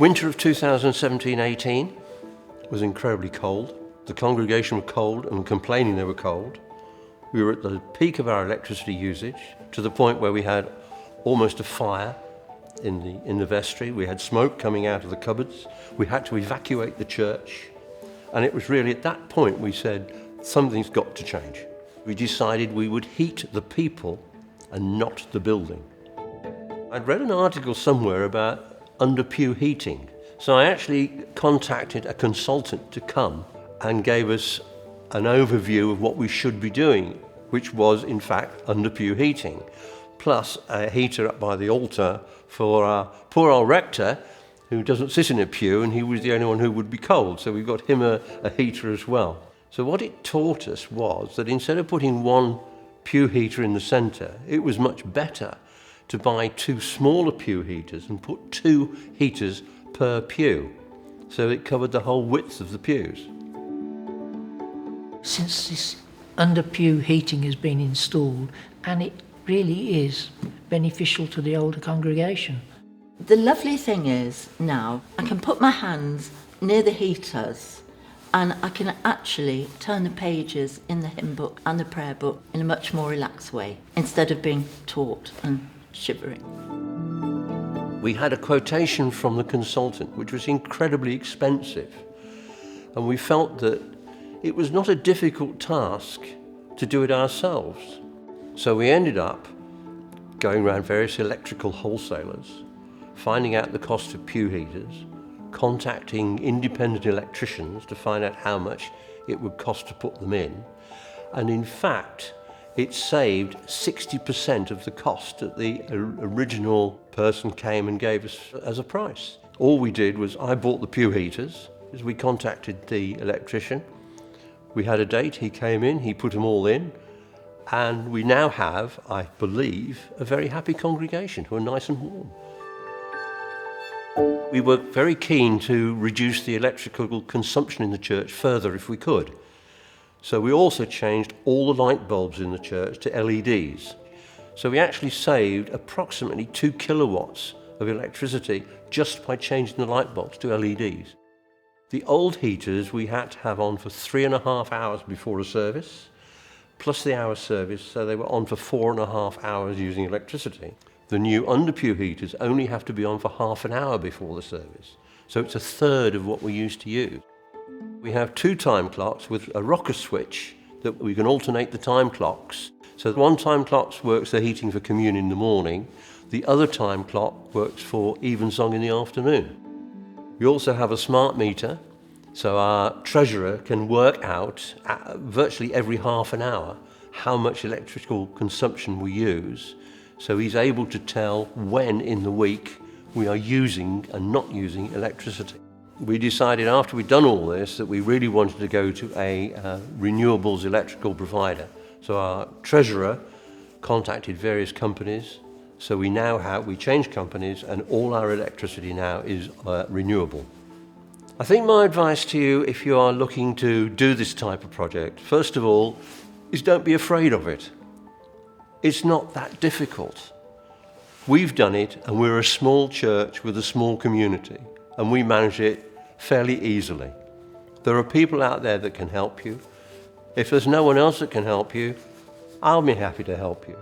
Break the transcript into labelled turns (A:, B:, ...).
A: Winter of 2017-18 was incredibly cold. The congregation were cold and complaining they were cold. We were at the peak of our electricity usage, to the point where we had almost a fire in the vestry. We had smoke coming out of the cupboards. We had to evacuate the church. And it was really at that point we said, something's got to change. We decided we would heat the people and not the building. I'd read an article somewhere about under-pew heating. So I actually contacted a consultant to come and gave us an overview of what we should be doing, which was in fact under-pew heating, plus a heater up by the altar for our poor old rector, who doesn't sit in a pew, and he was the only one who would be cold, so we've got him a heater as well. So what it taught us was that instead of putting one pew heater in the centre, it was much better to buy two smaller pew heaters and put two heaters per pew, so it covered the whole width of the pews.
B: Since this under-pew heating has been installed, and it really is beneficial to the older congregation.
C: The lovely thing is now I can put my hands near the heaters and I can actually turn the pages in the hymn book and the prayer book in a much more relaxed way, instead of being taut and shivering.
A: We had a quotation from the consultant, which was incredibly expensive, and we felt that it was not a difficult task to do it ourselves. So we ended up going around various electrical wholesalers, finding out the cost of pew heaters, contacting independent electricians to find out how much it would cost to put them in, and in fact it saved 60% of the cost that the original person came and gave us as a price. All we did was I bought the pew heaters, as we contacted the electrician. We had a date, he came in, he put them all in, and we now have, I believe, a very happy congregation who are nice and warm. We were very keen to reduce the electrical consumption in the church further if we could. So we also changed all the light bulbs in the church to LEDs. So we actually saved approximately 2 kilowatts of electricity just by changing the light bulbs to LEDs. The old heaters we had to have on for 3.5 hours before a service, plus the hour service, so they were on for 4.5 hours using electricity. The new under-pew heaters only have to be on for half an hour before the service, so it's a third of what we used to use. We have 2 time clocks with a rocker switch that we can alternate the time clocks. So one time clock works the heating for communion in the morning, the other time clock works for evensong in the afternoon. We also have a smart meter, so our treasurer can work out virtually every half an hour how much electrical consumption we use, so he's able to tell when in the week we are using and not using electricity. We decided after we'd done all this that we really wanted to go to a renewables electrical provider. So our treasurer contacted various companies. So we changed companies, and all our electricity now is renewable. I think my advice to you, if you are looking to do this type of project, first of all, is don't be afraid of it. It's not that difficult. We've done it, and we're a small church with a small community, and we manage it fairly easily. There are people out there that can help you. If there's no one else that can help you, I'll be happy to help you.